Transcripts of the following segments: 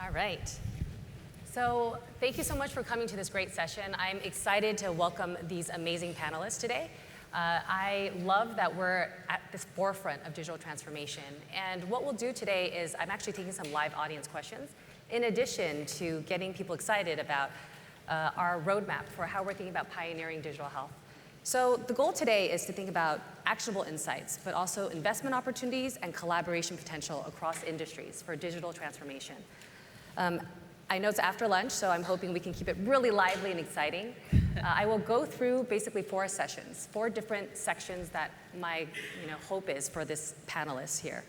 All right. So thank you so much for coming to this great session. I'm excited to welcome these amazing panelists today. I love that we're at this forefront of digital transformation. And what we'll do today is I'm actually taking some live audience questions, in addition to getting people excited about our roadmap for how we're thinking about pioneering digital health. So the goal today is to think about actionable insights, but also investment opportunities and collaboration potential across industries for digital transformation. I know it's after lunch, so I'm hoping we can keep it really lively and exciting. I will go through basically 4 sessions, 4 different sections that my hope is for this panelist here.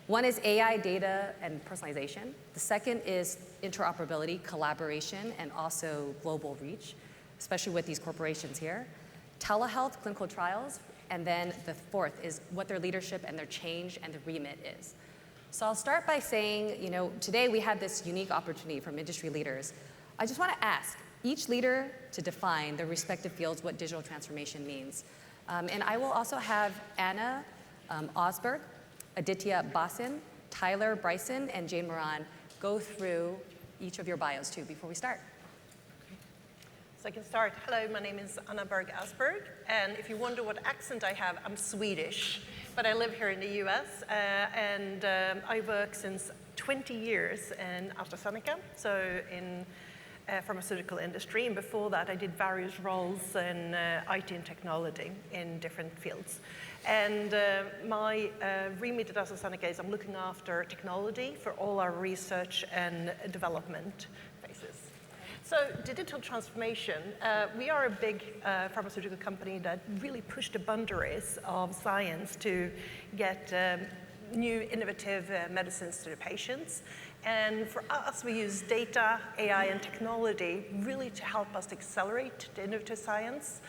One is AI, data, and personalization. The second is interoperability, collaboration, and also global reach, especially with these corporations here. Telehealth, clinical trials, and then the 4th is what their leadership and their change and the remit is. So I'll start by saying, today we have this unique opportunity from industry leaders. I just want to ask each leader to define their respective fields what digital transformation means. And I will also have Anna Osberg, Aditya Basin, Tyler Bryson, and Jane Moran go through each of your bios too before we start. So I can start. Hello, my name is Anna Berg Asberg, and if you wonder what accent I have, I'm Swedish, but I live here in the US, and I work since 20 years in AstraZeneca, so in pharmaceutical industry, and before that I did various roles in IT and technology in different fields. And my remit at AstraZeneca is I'm looking after technology for all our research and development phases. So digital transformation, we are a big pharmaceutical company that really pushed the boundaries of science to get new innovative medicines to the patients. And for us, we use data, AI, and technology really to help us accelerate the innovative science,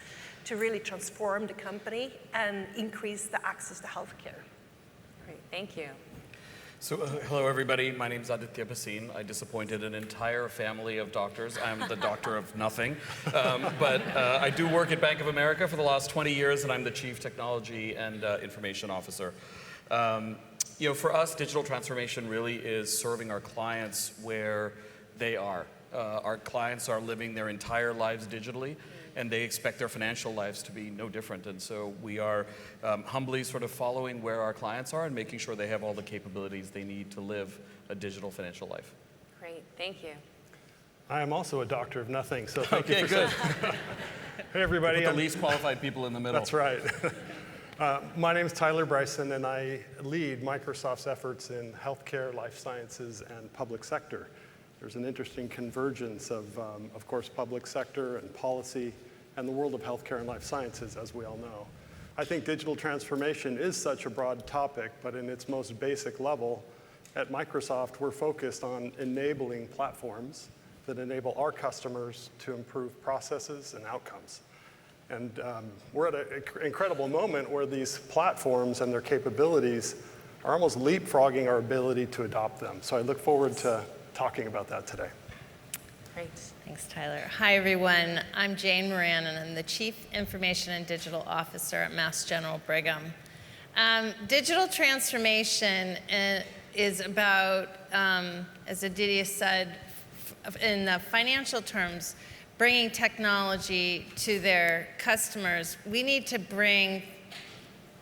to really transform the company and increase the access to healthcare. Great, thank you. So hello everybody, my name is Aditya Basin. I disappointed an entire family of doctors. I'm the doctor of nothing. But I do work at Bank of America for the last 20 years, and I'm the Chief Technology and Information Officer. For us, digital transformation really is serving our clients where they are. Our clients are living their entire lives digitally, and they expect their financial lives to be no different. And so we are humbly sort of following where our clients are and making sure they have all the capabilities they need to live a digital financial life. Great, thank you. I am also a doctor of nothing, so thank you for good. Hey everybody. Put the least qualified people in the middle. That's right. My name is Tyler Bryson, and I lead Microsoft's efforts in healthcare, life sciences, and public sector. There's an interesting convergence of course, public sector and policy and the world of healthcare and life sciences, as we all know. I think digital transformation is such a broad topic, but in its most basic level, at Microsoft, we're focused on enabling platforms that enable our customers to improve processes and outcomes. And we're at an incredible moment where these platforms and their capabilities are almost leapfrogging our ability to adopt them. So I look forward to talking about that today. Great. Thanks, Tyler. Hi, everyone. I'm Jane Moran, and I'm the Chief Information and Digital Officer at Mass General Brigham. Digital transformation is about, as Aditya said, in the financial terms, bringing technology to their customers. We need to bring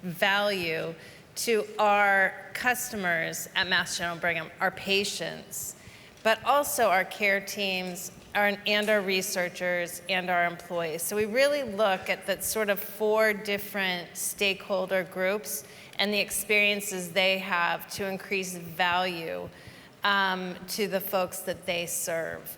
value to our customers at Mass General Brigham, our patients, but also our care teams and our researchers and our employees. So we really look at the sort of 4 different stakeholder groups and the experiences they have to increase value to the folks that they serve.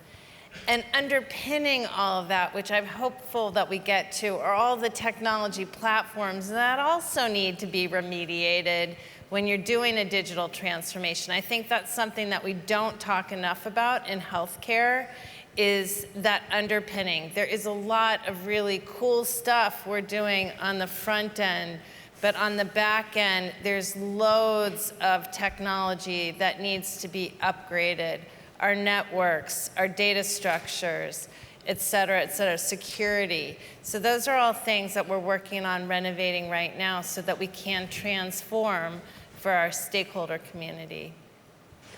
And underpinning all of that, which I'm hopeful that we get to, are all the technology platforms that also need to be remediated when you're doing a digital transformation. I think that's something that we don't talk enough about in healthcare, is that underpinning. There is a lot of really cool stuff we're doing on the front end, but on the back end, there's loads of technology that needs to be upgraded. Our networks, our data structures, et cetera, security. So those are all things that we're working on renovating right now so that we can transform for our stakeholder community.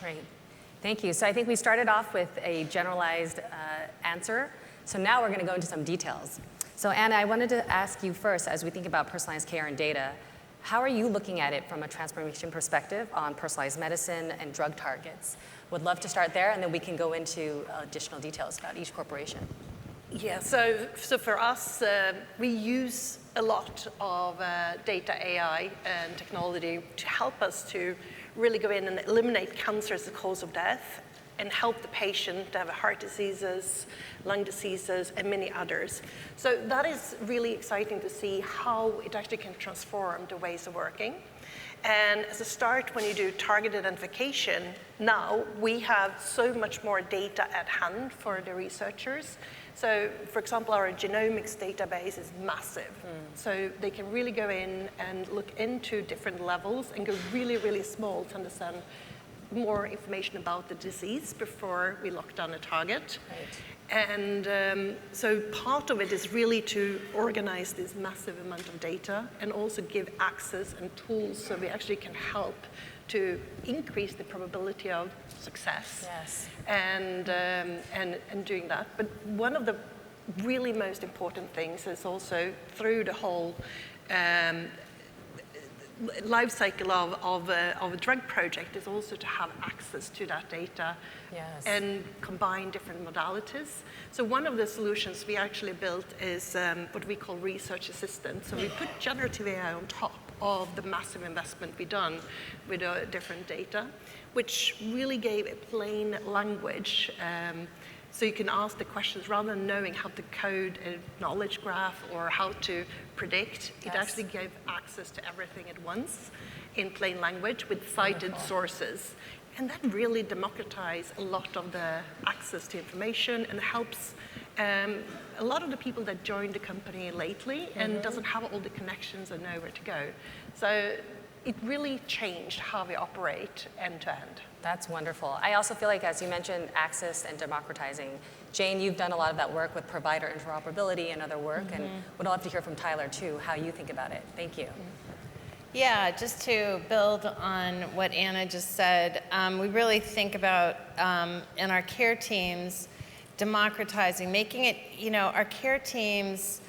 Great. Thank you. So I think we started off with a generalized answer. So now we're going to go into some details. So Anna, I wanted to ask you first, as we think about personalized care and data, how are you looking at it from a transformation perspective on personalized medicine and drug targets? Would love to start there, and then we can go into additional details about each corporation. Yeah, so for us, we use a lot of data, AI, and technology to help us to really go in and eliminate cancer as a cause of death and help the patient to have heart diseases, lung diseases, and many others. So that is really exciting to see how it actually can transform the ways of working. And as a start, when you do target identification, now we have so much more data at hand for the researchers. So, for example, our genomics database is massive. So they can really go in and look into different levels and go really, really small to understand more information about the disease before we lock down a target. Right. And so part of it is really to organize this massive amount of data and also give access and tools so we actually can help to increase the probability of success. Yes. And doing that. But one of the really most important things is also through the whole life cycle of a drug project is also to have access to that data. Yes. And combine different modalities. So one of the solutions we actually built is what we call research assistant. So we put generative AI on top of the massive investment we've done with different data, which really gave a plain language. So you can ask the questions rather than knowing how to code a knowledge graph or how to predict. It actually gave access to everything at once in plain language with cited sources. And that really democratized a lot of the access to information and helps a lot of the people that joined the company lately and doesn't have all the connections and know where to go. So it really changed how we operate end to end. That's wonderful. I also feel like, as you mentioned, access and democratizing. Jane, you've done a lot of that work with provider interoperability and other work, and would love to hear from Tyler, too, how you think about it. Thank you. Yeah, just to build on what Anna just said, we really think about in our care teams, democratizing, making it, our care teams,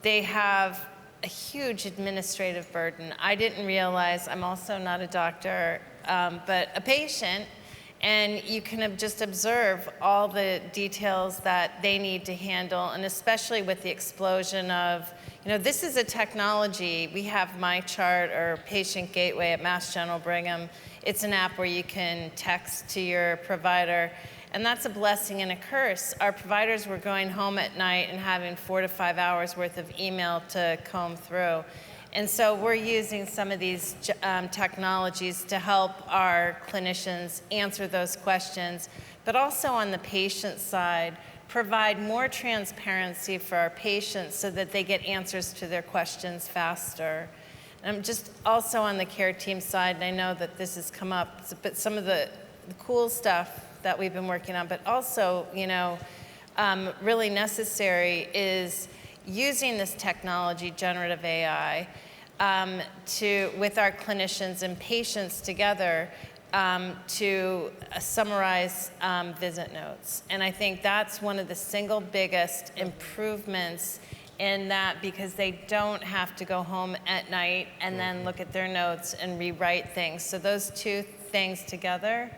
they have a huge administrative burden. I didn't realize, I'm also not a doctor, but a patient, and you can just observe all the details that they need to handle, and especially with the explosion of, this is a technology. We have MyChart or Patient Gateway at Mass General Brigham. It's an app where you can text to your provider, and that's a blessing and a curse. Our providers were going home at night and having 4 to 5 hours worth of email to comb through. And so we're using some of these technologies to help our clinicians answer those questions, but also on the patient side, provide more transparency for our patients so that they get answers to their questions faster. And just also on the care team side, and I know that this has come up, but some of the cool stuff that we've been working on, but also, really necessary is using this technology, generative AI, with our clinicians and patients together to summarize visit notes. And I think that's one of the single biggest improvements in that, because they don't have to go home at night and then look at their notes and rewrite things. So those two things together,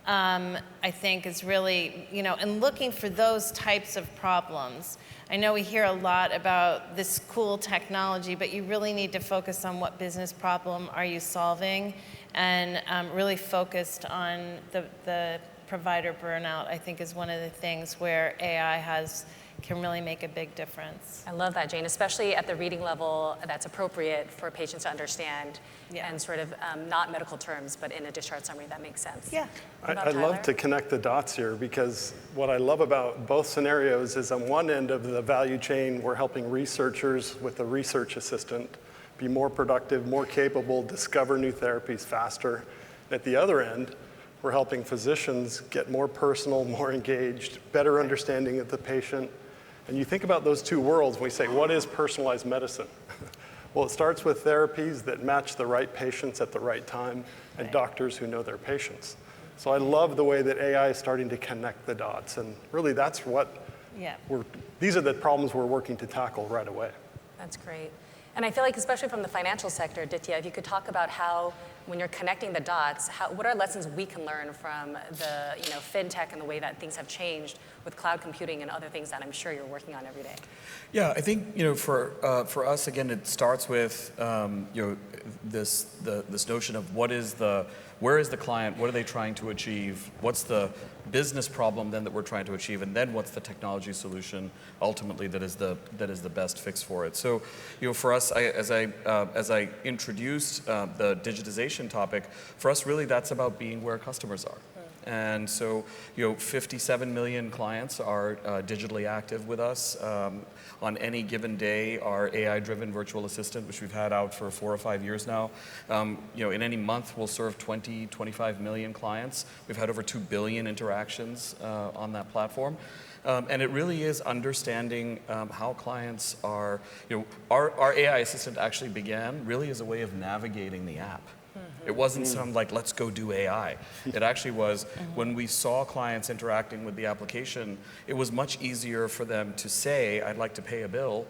I think is really, and looking for those types of problems. I know we hear a lot about this cool technology, but you really need to focus on what business problem are you solving, and really focused on the provider burnout, I think, is one of the things where AI can really make a big difference. I love that, Jane, especially at the reading level that's appropriate for patients to understand, and sort of not medical terms, but in a discharge summary that makes sense. Yeah. I love to connect the dots here, because what I love about both scenarios is on one end of the value chain, we're helping researchers with a research assistant be more productive, more capable, discover new therapies faster. At the other end, we're helping physicians get more personal, more engaged, better understanding of the patient. And you think about those two worlds when we say, what is personalized medicine? Well, it starts with therapies that match the right patients at the right time and doctors who know their patients. So I love the way that AI is starting to connect the dots. And really, that's what Yeah. these are the problems we're working to tackle right away. That's great. And I feel like, especially from the financial sector, Aditya, if you could talk about how, when you're connecting the dots, what are lessons we can learn from the fintech and the way that things have changed with cloud computing and other things that I'm sure you're working on every day? Yeah, I think for us again, it starts with this notion of where is the client, what are they trying to achieve, what's the business problem then that we're trying to achieve, and then what's the technology solution ultimately that is the best fix for it. So, for us, as I introduced the digitization topic, for us really that's about being where customers are. And so, 57 million clients are digitally active with us. On any given day, our AI-driven virtual assistant, which we've had out for 4 or 5 years now, in any month we'll serve 20, 25 million clients. We've had over 2 billion interactions on that platform. And it really is understanding how clients are, our AI assistant actually began really as a way of navigating the app. It wasn't some let's go do AI. It actually was when we saw clients interacting with the application, it was much easier for them to say, I'd like to pay a bill,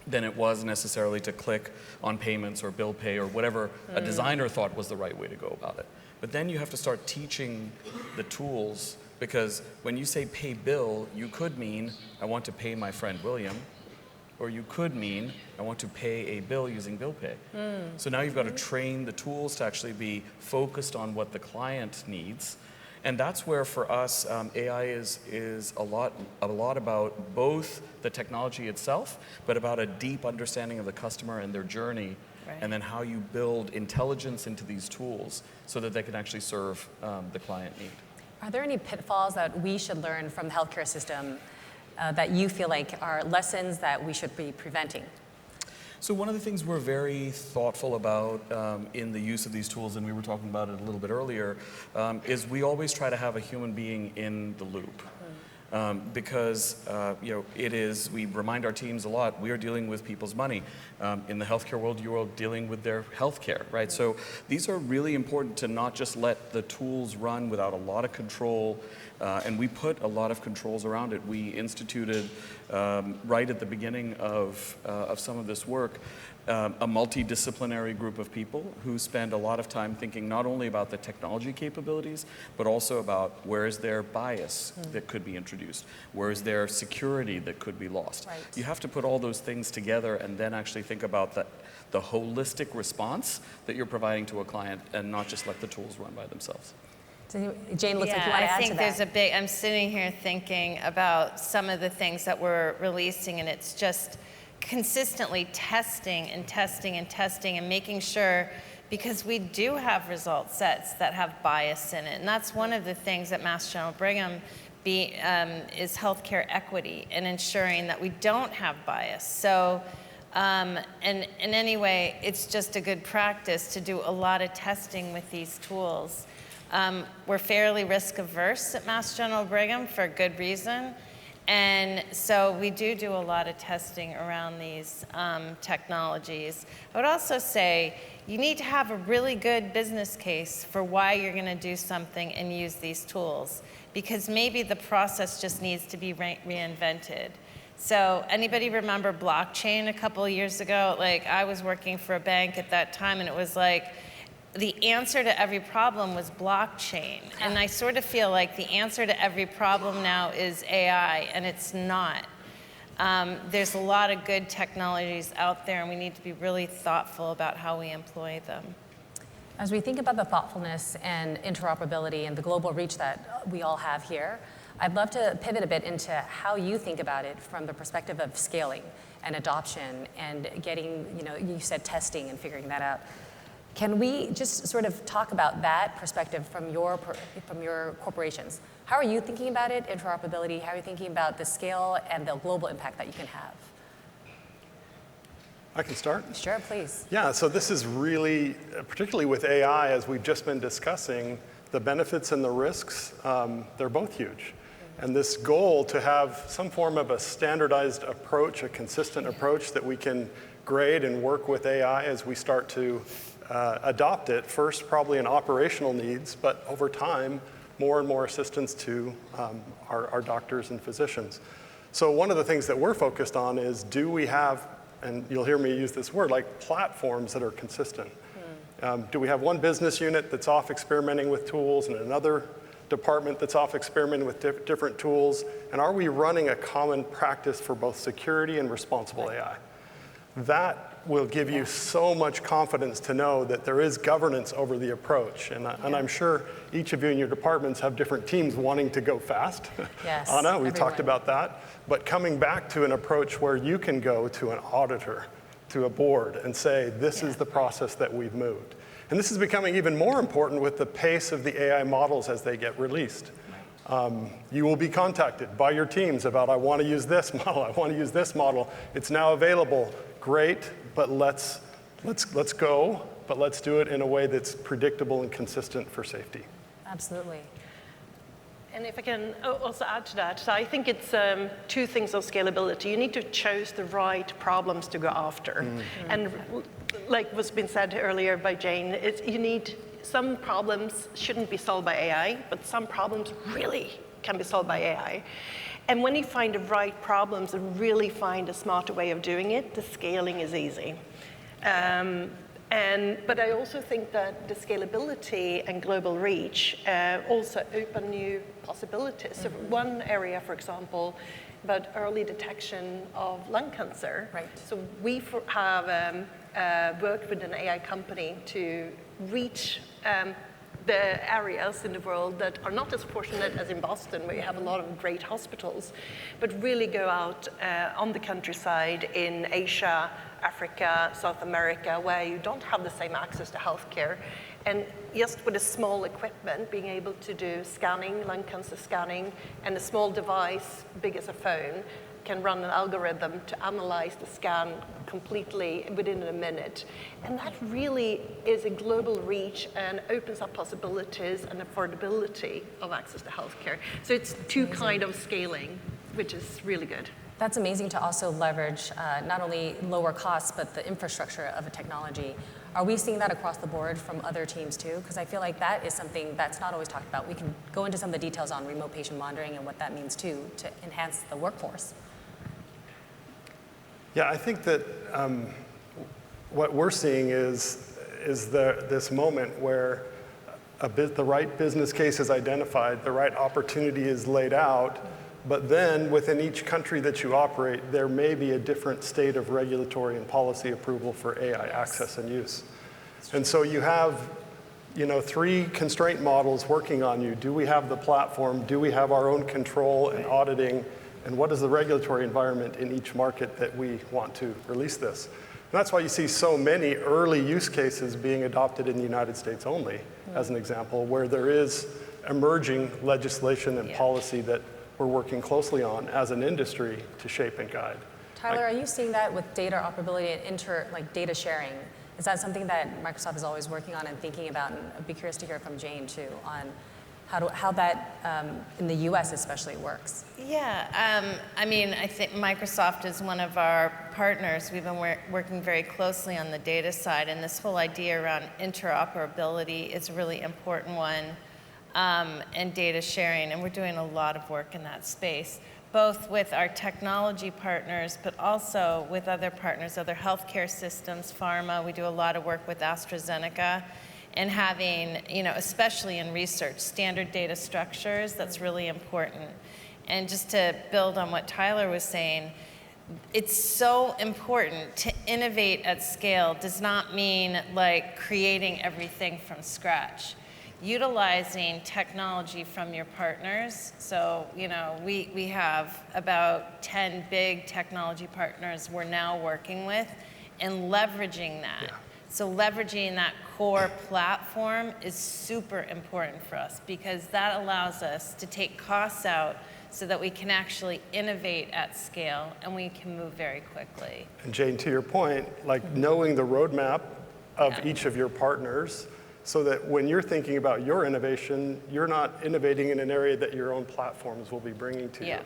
than it was necessarily to click on payments or bill pay or whatever a designer thought was the right way to go about it. But then you have to start teaching the tools, because when you say pay bill, you could mean, I want to pay my friend William, or you could mean, I want to pay a bill using bill pay. So now you've got to train the tools to actually be focused on what the client needs. And that's where for us, AI is a lot about both the technology itself, but about a deep understanding of the customer and their journey, and then how you build intelligence into these tools so that they can actually serve the client need. Are there any pitfalls that we should learn from the healthcare system that you feel like are lessons that we should be preventing? So one of the things we're very thoughtful about in the use of these tools, and we were talking about it a little bit earlier, is we always try to have a human being in the loop. Because we remind our teams a lot, we are dealing with people's money. In the healthcare world, you are dealing with their healthcare, right? So these are really important to not just let the tools run without a lot of control, and we put a lot of controls around it. We instituted, right at the beginning of some of this work, a multidisciplinary group of people who spend a lot of time thinking not only about the technology capabilities, but also about where is their bias that could be introduced, where is their security that could be lost. Right. You have to put all those things together and then actually think about the holistic response that you're providing to a client, and not just let the tools run by themselves. So, Jane, looks like you want to add to that. I'm sitting here thinking about some of the things that we're releasing, and it's just consistently testing and testing and testing and making sure, because we do have result sets that have bias in it. And that's one of the things at Mass General Brigham is healthcare equity and ensuring that we don't have bias. So, and anyway, it's just a good practice to do a lot of testing with these tools. We're fairly risk averse at Mass General Brigham for good reason. And so we do a lot of testing around these technologies. I would also say you need to have a really good business case for why you're going to do something and use these tools, because maybe the process just needs to be reinvented. So anybody remember blockchain a couple of years ago? Like, I was working for a bank at that time, and it was like, the answer to every problem was blockchain. And I sort of feel like the answer to every problem now is AI, and it's not. There's a lot of good technologies out there, and we need to be really thoughtful about how we employ them. As we think about the thoughtfulness and interoperability and the global reach that we all have here, I'd love to pivot a bit into how you think about it from the perspective of scaling and adoption and getting, you said testing and figuring that out. Can we just sort of talk about that perspective from your corporations? How are you thinking about it, interoperability? How are you thinking about the scale and the global impact that you can have? I can start? Sure, please. Yeah, so this is really, particularly with AI, as we've just been discussing, the benefits and the risks, they're both huge. And this goal to have some form of a standardized approach, a consistent approach that we can grade and work with AI as we start to adopt it, first probably in operational needs, but over time, more and more assistance to our doctors and physicians. So one of the things that we're focused on is, do we have, and you'll hear me use this word, like platforms that are consistent? Do we have one business unit that's off experimenting with tools and another department that's off experimenting with different tools? And are we running a common practice for both security and responsible AI? That will give you so much confidence to know that there is governance over the approach. And I'm sure each of you in your departments have different teams wanting to go fast. Yes, Anna, we everyone. talked about that. But coming back to an approach where you can go to an auditor, to a board, and say, this is the process that we've moved. And this is becoming even more important with the pace of the AI models as they get released. You will be contacted by your teams about, I want to use this model, I want to use this model. It's now available. Great, but let's go, but let's do it in a way that's predictable and consistent for safety. Absolutely. And if I can also add to that, so I think it's two things of scalability. You need to choose the right problems to go after. And like was been said earlier by Jane, you need, some problems shouldn't be solved by AI, but some problems really can be solved by AI. And when you find the right problems and really find a smarter way of doing it, the scaling is easy. But I also think that the scalability and global reach also open new possibilities. So one area, for example, about early detection of lung cancer. Right. So we have worked with an AI company to reach the areas in the world that are not as fortunate as in Boston, where you have a lot of great hospitals, but really go out on the countryside in Asia, Africa, South America, where you don't have the same access to healthcare. And just with a small equipment, being able to do scanning, lung cancer scanning, and a small device, big as a phone, can run an algorithm to analyze the scan completely within a minute. And that really is a global reach and opens up possibilities and affordability of access to healthcare. So it's two kind of scaling, which is really good. That's amazing to also leverage not only lower costs, but the infrastructure of a technology. Are we seeing that across the board from other teams too? Because I feel like that is something that's not always talked about. We can go into some of the details on remote patient monitoring and what that means too to enhance the workforce. Yeah, I think that what we're seeing is this moment where the right business case is identified, the right opportunity is laid out, but then within each country that you operate, there may be a different state of regulatory and policy approval for AI access and use. And so you have, three constraint models working on you. Do we have the platform? Do we have our own control and auditing? And what is the regulatory environment in each market that we want to release this? And that's why you see so many early use cases being adopted in the United States only, as an example, where there is emerging legislation and policy that we're working closely on as an industry to shape and guide. Tyler, are you seeing that with data interoperability and data sharing? Is that something that Microsoft is always working on and thinking about? And I'd be curious to hear from Jane too on how that in the US especially works. Yeah, I think Microsoft is one of our partners. We've been working very closely on the data side, and this whole idea around interoperability is a really important one, and data sharing, and we're doing a lot of work in that space, both with our technology partners, but also with other partners, other healthcare systems, pharma. We do a lot of work with AstraZeneca, and having, especially in research, standard data structures, that's really important. And just to build on what Tyler was saying, it's so important to innovate at scale. Does not mean creating everything from scratch. Utilizing technology from your partners. So, we have about 10 big technology partners we're now working with, and leveraging that. Yeah. So leveraging that core platform is super important for us, because that allows us to take costs out so that we can actually innovate at scale and we can move very quickly. And Jane, to your point, knowing the roadmap of each of your partners, so that when you're thinking about your innovation, you're not innovating in an area that your own platforms will be bringing to you.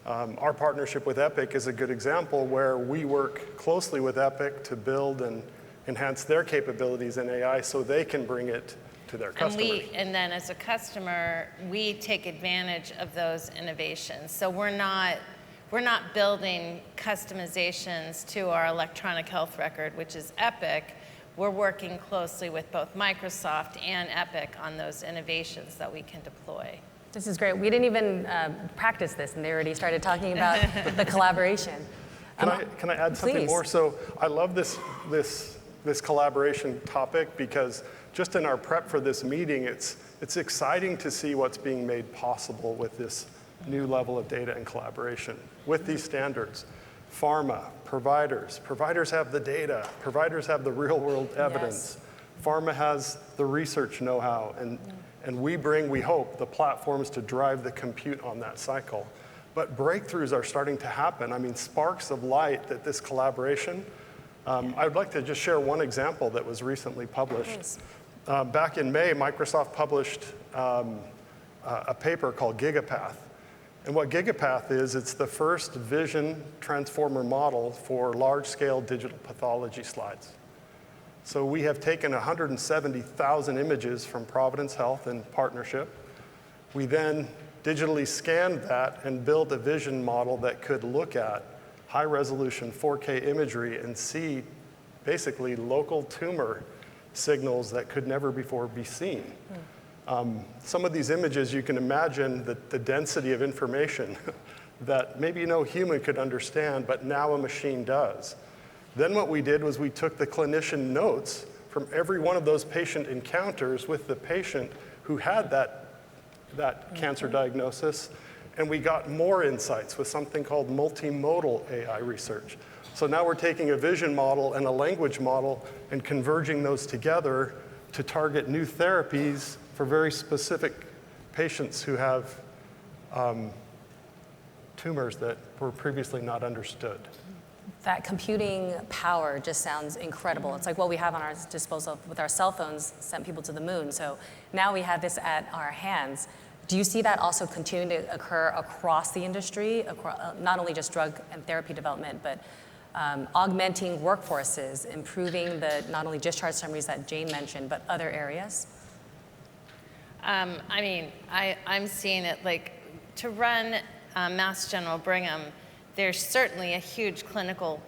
Our partnership with Epic is a good example where we work closely with Epic to build and enhance their capabilities in AI so they can bring it to their customers. And then as a customer, we take advantage of those innovations. So we're not building customizations to our electronic health record, which is Epic. We're working closely with both Microsoft and Epic on those innovations that we can deploy. This is great. We didn't even practice this, and they already started talking about the collaboration. Can I add something please. more? So I love this collaboration topic because just in our prep for this meeting, it's exciting to see what's being made possible with this new level of data and collaboration with these standards. Pharma, providers have the data, providers have the real world evidence. Yes. Pharma has the research know-how, and we bring, we hope, the platforms to drive the compute on that cycle. But breakthroughs are starting to happen. I mean, sparks of light that this collaboration, I would like to just share one example that was recently published. Back in May, Microsoft published a paper called GigaPath. And what GigaPath is, it's the first vision transformer model for large-scale digital pathology slides. So we have taken 170,000 images from Providence Health in partnership. We then digitally scanned that and built a vision model that could look at high-resolution 4K imagery and see basically local tumor signals that could never before be seen. Some of these images, you can imagine the density of information that maybe no human could understand, but now a machine does. Then what we did was we took the clinician notes from every one of those patient encounters with the patient who had that cancer diagnosis, and we got more insights with something called multimodal AI research. So now we're taking a vision model and a language model and converging those together to target new therapies for very specific patients who have tumors that were previously not understood. That computing power just sounds incredible. It's like what we have on our disposal with our cell phones sent people to the moon. So now we have this at our hands. Do you see that also continuing to occur across the industry, not only just drug and therapy development, but augmenting workforces, improving the not only discharge summaries that Jane mentioned, but other areas? I mean, I'm seeing it like to run Mass General Brigham, there's certainly a huge clinical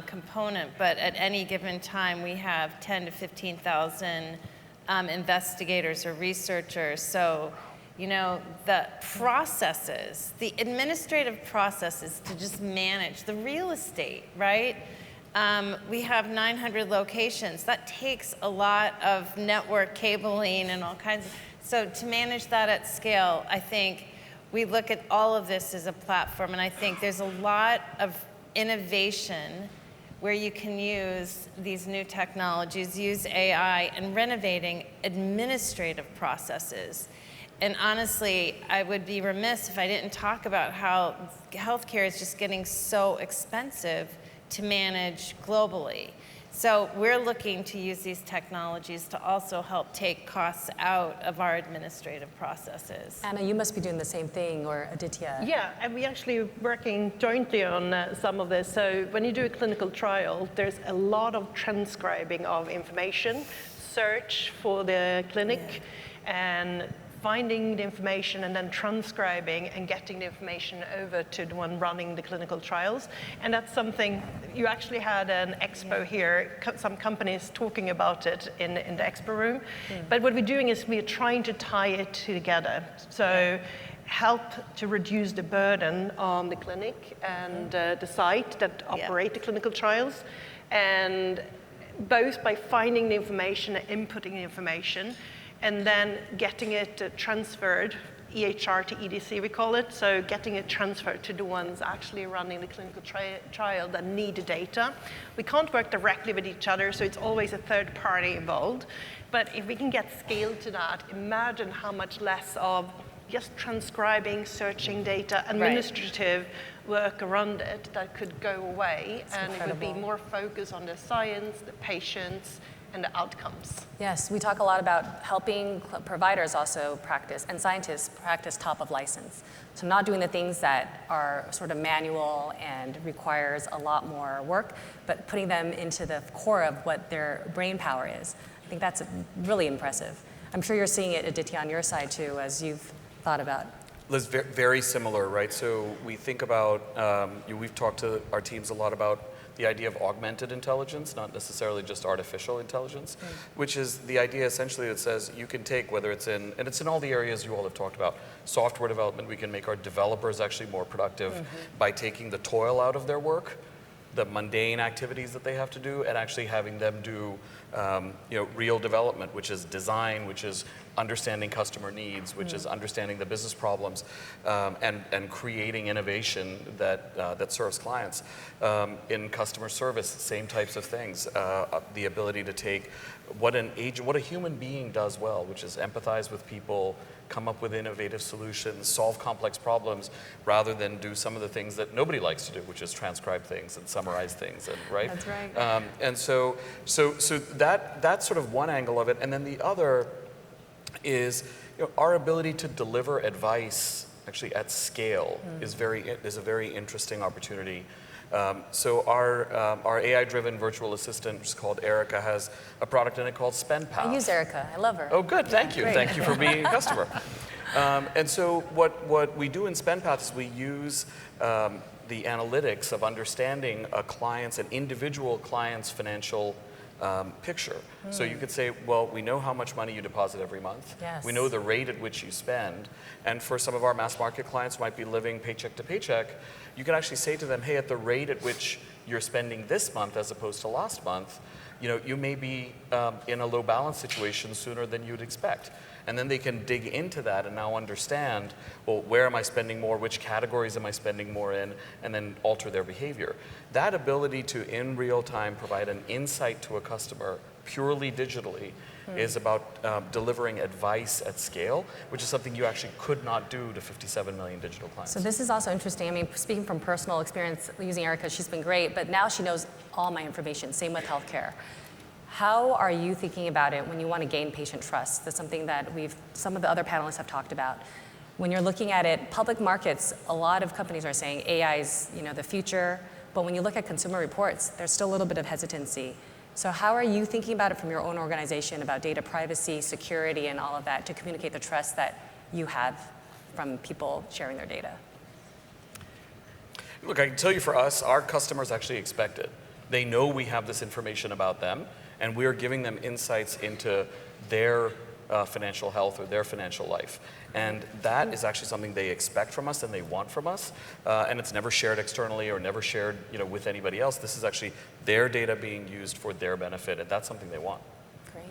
component, but at any given time we have 10 to 15,000 investigators or researchers. So, you know, the processes, the administrative processes to just manage the real estate, right? We have 900 locations. That takes a lot of network cabling and all kinds of, so to manage that at scale, I think we look at all of this as a platform, and I think there's a lot of innovation where you can use these new technologies, use AI, and renovating administrative processes. And honestly, I would be remiss if I didn't talk about how healthcare is just getting so expensive to manage globally. So we're looking to use these technologies to also help take costs out of our administrative processes. Anna, you must be doing the same thing, or Aditya. Yeah, and we're actually working jointly on some of this. So when you do a clinical trial, there's a lot of transcribing of information, search for the clinic, and finding the information and then transcribing and getting the information over to the one running the clinical trials. And that's something, you actually had an expo here, some companies talking about it in the expo room. But what we're doing is we're trying to tie it together. So help to reduce the burden on the clinic and the site that operate the clinical trials. And both by finding the information and inputting the information, and then getting it transferred, EHR to EDC we call it, so getting it transferred to the ones actually running the clinical trial that need the data. We can't work directly with each other, so it's always a third party involved. But if we can get scale to that, imagine how much less of just transcribing, searching data, administrative work around it that could go away, and it would be more focused on the science, the patients, and the outcomes. Yes, we talk a lot about helping providers also practice and scientists practice top of license. So not doing the things that are sort of manual and requires a lot more work, but putting them into the core of what their brain power is. I think that's really impressive. I'm sure you're seeing it, Aditya, on your side too, as you've thought about. Liz, very similar, right? So we think about, we've talked to our teams a lot about the idea of augmented intelligence, not necessarily just artificial intelligence, which is the idea essentially that says you can take, whether it's in, and it's in all the areas you all have talked about, software development, we can make our developers actually more productive by taking the toil out of their work, the mundane activities that they have to do, and actually having them do real development, which is design, which is understanding customer needs, which is understanding the business problems, and creating innovation that serves clients. In customer service, same types of things. The ability to take what a human being does well, which is empathize with people, come up with innovative solutions, solve complex problems, rather than do some of the things that nobody likes to do, which is transcribe things and summarize things, and right? That's right. And so that's sort of one angle of it, and then the other is our ability to deliver advice actually at scale is a very interesting opportunity. So our AI-driven virtual assistant, which is called Erica, has a product in it called SpendPath. I use Erica. I love her. Oh, good. Thank you. Great. Thank you for being a customer. And so what we do in SpendPath is we use the analytics of understanding an individual client's financial picture. So you could say, well, we know how much money you deposit every month. Yes. We know the rate at which you spend. And for some of our mass market clients who might be living paycheck to paycheck, you can actually say to them, hey, at the rate at which you're spending this month as opposed to last month, you may be in a low balance situation sooner than you'd expect. And then they can dig into that and now understand, well, where am I spending more, which categories am I spending more in, and then alter their behavior. That ability to, in real time, provide an insight to a customer purely digitally is about delivering advice at scale, which is something you actually could not do to 57 million digital clients. So this is also interesting. I mean, speaking from personal experience using Erica, she's been great, but now she knows all my information, same with healthcare. How are you thinking about it when you want to gain patient trust? That's something that some of the other panelists have talked about. When you're looking at it, public markets, a lot of companies are saying AI is the future, but when you look at consumer reports, there's still a little bit of hesitancy. So how are you thinking about it from your own organization about data privacy, security, and all of that to communicate the trust that you have from people sharing their data? Look, I can tell you for us, our customers actually expect it. They know we have this information about them, and we're giving them insights into their financial health or their financial life. And that is actually something they expect from us and they want from us. And it's never shared externally or never shared with anybody else. This is actually their data being used for their benefit, and that's something they want. Great.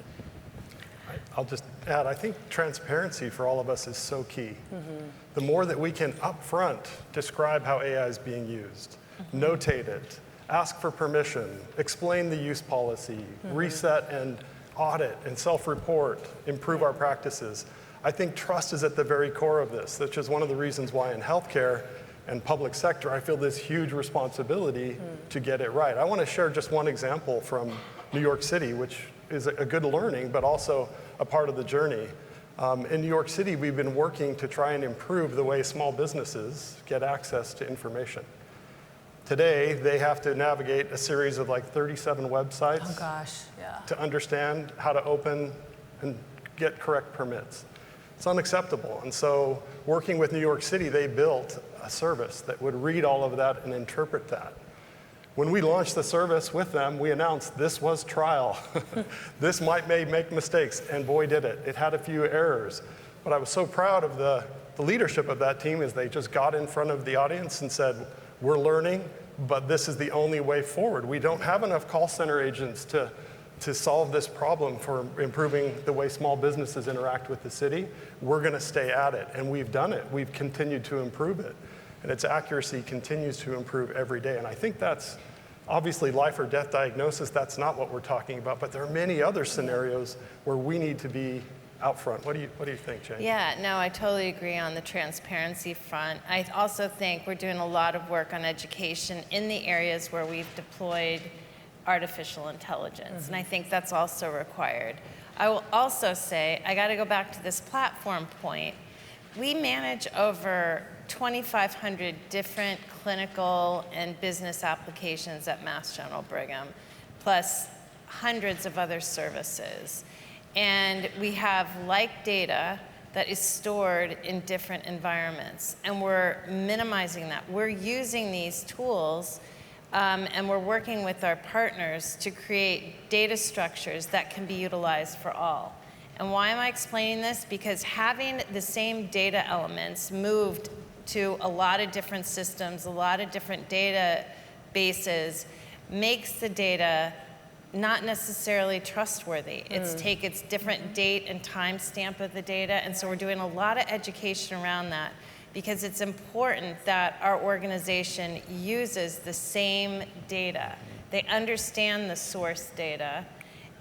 I'll just add, I think transparency for all of us is so key. The more that we can upfront describe how AI is being used, notate it, ask for permission, explain the use policy, reset and audit and self-report, improve our practices. I think trust is at the very core of this, which is one of the reasons why in healthcare and public sector, I feel this huge responsibility to get it right. I want to share just one example from New York City, which is a good learning, but also a part of the journey. In New York City, we've been working to try and improve the way small businesses get access to information. Today, they have to navigate a series of 37 websites Oh gosh, yeah. to understand how to open and get correct permits. It's unacceptable. And so working with New York City, they built a service that would read all of that and interpret that. When we launched the service with them, we announced this was trial. This may make mistakes, and boy did it. It had a few errors. But I was so proud of the leadership of that team as they just got in front of the audience and said, we're learning, but this is the only way forward. We don't have enough call center agents to solve this problem for improving the way small businesses interact with the city. We're going to stay at it, and we've done it. We've continued to improve it, and its accuracy continues to improve every day. And I think that's obviously life or death diagnosis. That's not what we're talking about, but there are many other scenarios where we need to be out front. What do you think, Jane? Yeah, no, I totally agree on the transparency front. I also think we're doing a lot of work on education in the areas where we've deployed artificial intelligence. And I think that's also required. I will also say, I got to go back to this platform point. We manage over 2,500 different clinical and business applications at Mass General Brigham, plus hundreds of other services. And we have like data that is stored in different environments. And we're minimizing that. We're using these tools and we're working with our partners to create data structures that can be utilized for all. And why am I explaining this? Because having the same data elements moved to a lot of different systems, a lot of different databases, makes the data not necessarily trustworthy. It's different date and time stamp of the data, and so we're doing a lot of education around that because it's important that our organization uses the same data. They understand the source data,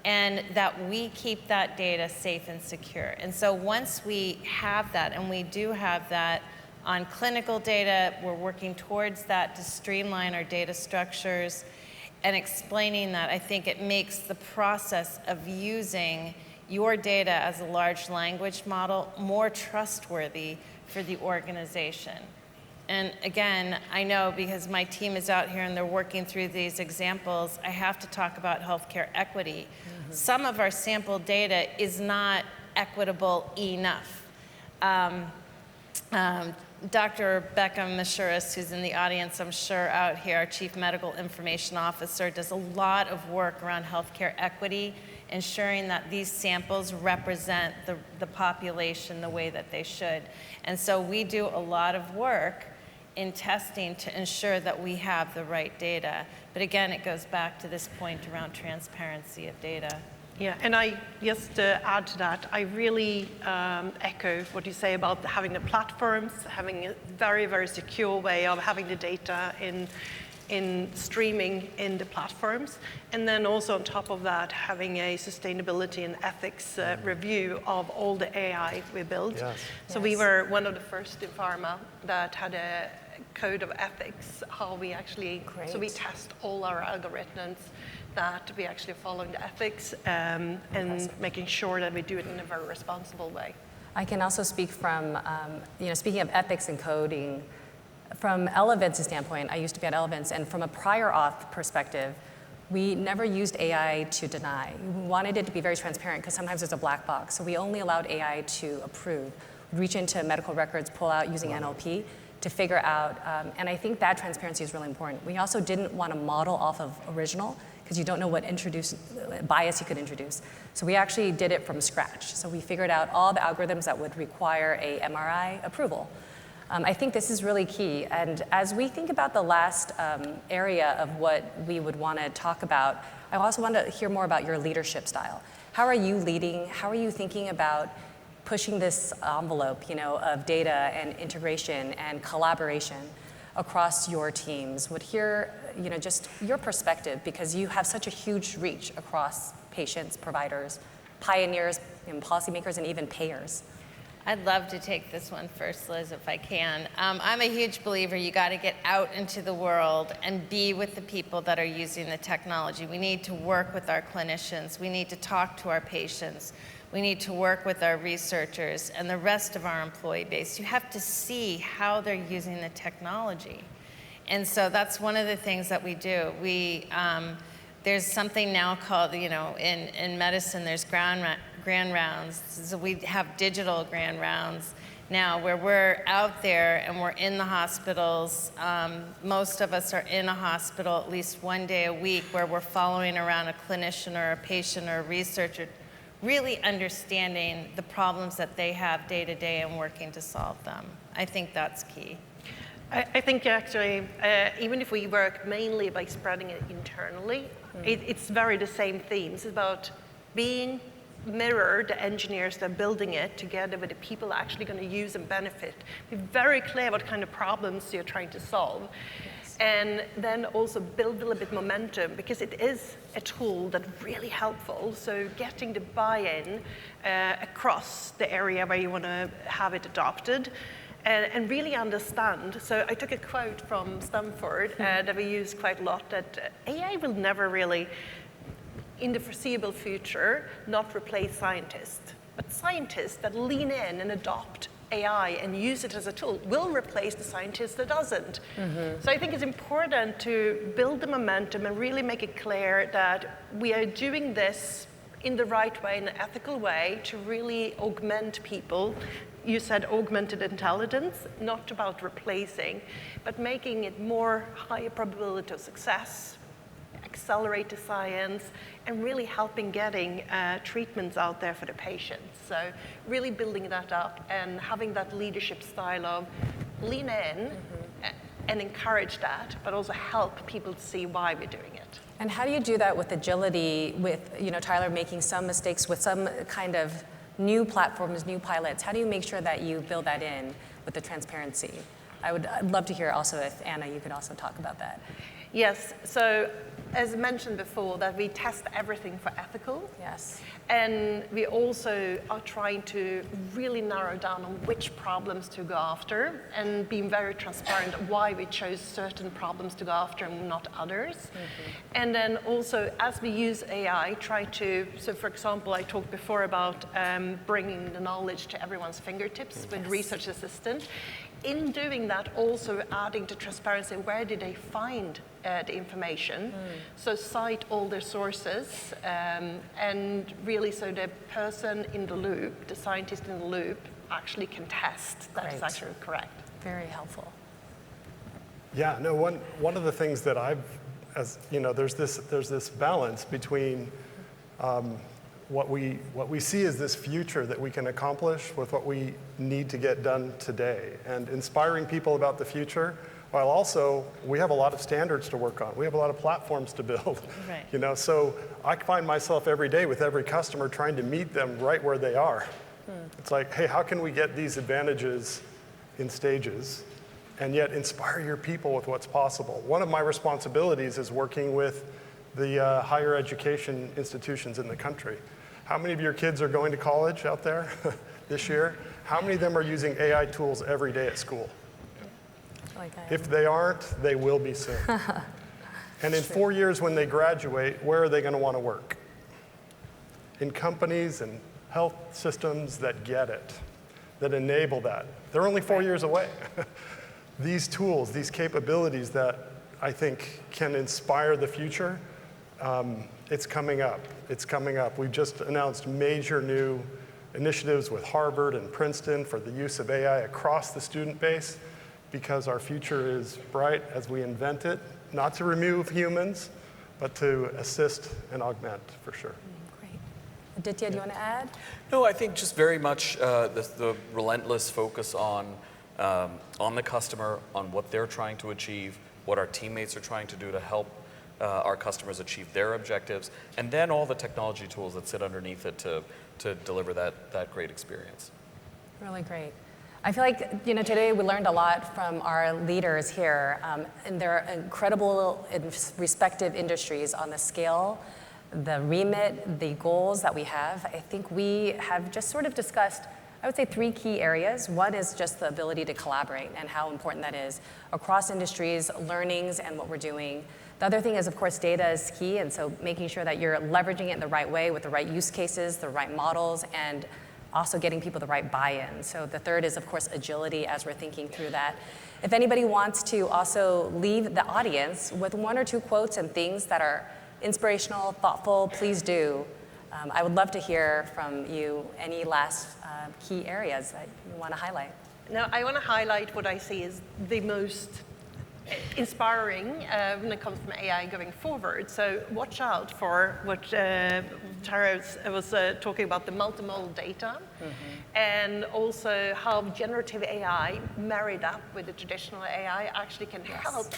and that we keep that data safe and secure. And so once we have that, and we do have that on clinical data, we're working towards that to streamline our data structures and explaining that. I think it makes the process of using your data as a large language model more trustworthy for the organization. And again, I know because my team is out here and they're working through these examples, I have to talk about healthcare equity. Some of our sample data is not equitable enough. Dr. Becca Mashuris, who's in the audience, I'm sure out here, our Chief Medical Information Officer, does a lot of work around healthcare equity, ensuring that these samples represent the population the way that they should. And so we do a lot of work in testing to ensure that we have the right data. But again, it goes back to this point around transparency of data. Yeah, and just to add to that, I really echo what you say about having the platforms, having a very, very secure way of having the data in streaming in the platforms, and then also on top of that, having a sustainability and ethics review of all the AI we build. Yes. So we were one of the first in pharma that had a code of ethics, how we actually, so we test all our algorithms, that we actually following the ethics and making sure that we do it in a very responsible way. I can also speak from, speaking of ethics and coding, from Elevance standpoint, I used to be at Elevance, and from a prior auth perspective, we never used AI to deny. We wanted it to be very transparent because sometimes it's a black box. So we only allowed AI to approve, reach into medical records, pull out using NLP to figure out, and I think that transparency is really important. We also didn't want to model off of original because you don't know what bias you could introduce. So we actually did it from scratch. So we figured out all the algorithms that would require a MRI approval. I think this is really key. And as we think about the last area of what we would want to talk about, I also want to hear more about your leadership style. How are you leading? How are you thinking about pushing this envelope, of data and integration and collaboration across your teams? Would hear, just your perspective, because you have such a huge reach across patients, providers, pioneers, and policymakers, and even payers. I'd love to take this one first, Liz, if I can. I'm a huge believer you got to get out into the world and be with the people that are using the technology. We need to work with our clinicians. We need to talk to our patients. We need to work with our researchers and the rest of our employee base. You have to see how they're using the technology. And so that's one of the things that we do. There's something now called, in medicine, there's grand rounds. So we have digital grand rounds now where we're out there and we're in the hospitals. Most of us are in a hospital at least one day a week where we're following around a clinician or a patient or a researcher, really understanding the problems that they have day to day and working to solve them. I think that's key. I think actually, even if we work mainly by spreading it internally, it's very the same themes. It's about being mirrored, the engineers that are building it together with the people actually going to use and benefit. Be very clear what kind of problems you're trying to solve. And then also build a little bit momentum, because it is a tool that's really helpful. So getting the buy-in across the area where you want to have it adopted. and really understand. So I took a quote from Stanford that we use quite a lot, that AI will never really, in the foreseeable future, not replace scientists. But scientists that lean in and adopt AI and use it as a tool will replace the scientist that doesn't. So I think it's important to build the momentum and really make it clear that we are doing this in the right way, in an ethical way, to really augment people. You said augmented intelligence, not about replacing, but making it more higher probability of success, accelerate the science, and really helping getting treatments out there for the patients. So really building that up and having that leadership style of lean in and encourage that, but also help people to see why we're doing it. And how do you do that with agility, with Tyler making some mistakes with some kind of new platforms, new pilots? How do you make sure that you build that in with the transparency? I'd love to hear also if, Anna, you could also talk about that. Yes, so as mentioned before, that we test everything for ethical. Yes. And we also are trying to really narrow down on which problems to go after and being very transparent why we chose certain problems to go after and not others. And then also, as we use AI, try to, so for example, I talked before about bringing the knowledge to everyone's fingertips with Research Assistant. In doing that, also adding to transparency, where did they find the information? So cite all their sources, and really so the person in the loop, the scientist in the loop, actually can test that it's actually correct. Very helpful. Yeah, no, one of the things that there's this balance between what we see as this future that we can accomplish with what we need to get done today, and inspiring people about the future, while also we have a lot of standards to work on. We have a lot of platforms to build. Right. So I find myself every day with every customer trying to meet them right where they are. It's like, hey, how can we get these advantages in stages and yet inspire your people with what's possible? One of my responsibilities is working with the higher education institutions in the country. How many of your kids are going to college out there this year? How many of them are using AI tools every day at school? If they aren't, they will be soon. And in 4 years when they graduate, where are they going to want to work? In companies and health systems that get it, that enable that. They're only 4 years away. These tools, these capabilities that I think can inspire the future, it's coming up. It's coming up. We've just announced major new initiatives with Harvard and Princeton for the use of AI across the student base, because our future is bright as we invent it, not to remove humans, but to assist and augment, for sure. Great. Aditya, do you want to add? No, I think just very much the relentless focus on the customer, on what they're trying to achieve, what our teammates are trying to do to help our customers achieve their objectives, and then all the technology tools that sit underneath it to deliver that great experience. Really great. I feel like today we learned a lot from our leaders here, and their incredible respective industries on the scale, the remit, the goals that we have. I think we have just sort of discussed, I would say, 3 key areas. One is just the ability to collaborate and how important that is across industries, learnings, and what we're doing. The other thing is, of course, data is key, and so making sure that you're leveraging it in the right way with the right use cases, the right models, and also getting people the right buy-in. So the third is, of course, agility as we're thinking through that. If anybody wants to also leave the audience with 1 or 2 quotes and things that are inspirational, thoughtful, please do. I would love to hear from you any last key areas that you want to highlight. Now, I want to highlight what I see as the most inspiring when it comes from AI going forward. So watch out for what Tara was talking about, the multimodal data, and also how generative AI married up with the traditional AI actually can help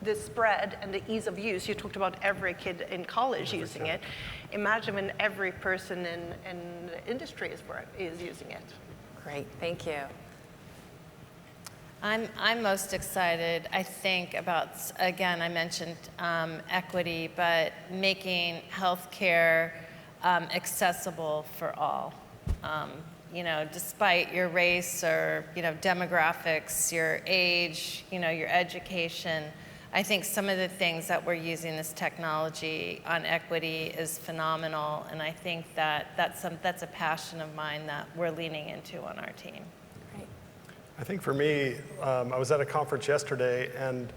the spread and the ease of use. You talked about every kid in college using it. Imagine when every person in the industry is using it. Great, thank you. I'm most excited, I think, about, again, I mentioned equity, but making healthcare accessible for all. despite your race or, demographics, your age, your education, I think some of the things that we're using this technology on equity is phenomenal, and I think that's a passion of mine that we're leaning into on our team. Great. I think for me, I was at a conference yesterday, and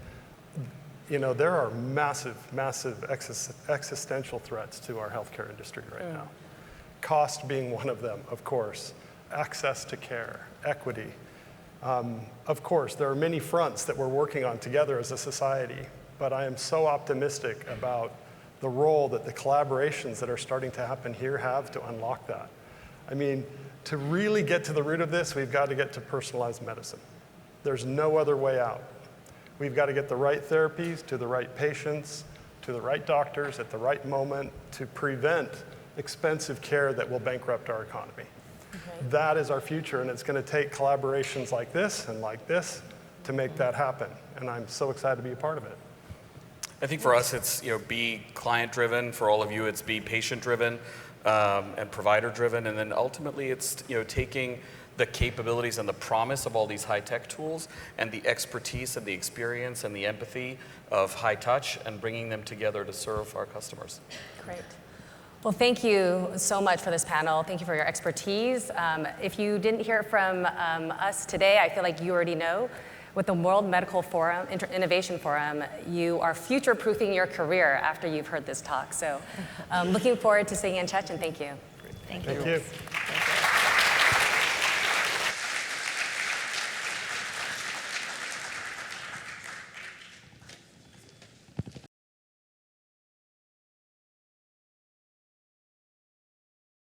there are massive, massive existential threats to our healthcare industry right now. Cost being one of them, of course. Access to care, equity. Of course, there are many fronts that we're working on together as a society, but I am so optimistic about the role that the collaborations that are starting to happen here have to unlock that. I mean, to really get to the root of this, we've got to get to personalized medicine. There's no other way out. We've got to get the right therapies to the right patients, to the right doctors at the right moment to prevent expensive care that will bankrupt our economy. Okay. That is our future, and it's going to take collaborations like this and like this to make that happen. And I'm so excited to be a part of it. I think for us, it's be client-driven. For all of you, it's be patient-driven and provider-driven. And then ultimately, it's taking the capabilities and the promise of all these high-tech tools and the expertise and the experience and the empathy of high touch and bringing them together to serve our customers. Great. Well, thank you so much for this panel. Thank you for your expertise. If you didn't hear from us today, I feel like you already know. With the World Medical Forum, Innovation Forum, you are future-proofing your career after you've heard this talk. So looking forward to staying in touch, and thank you. Thank Thank you. you.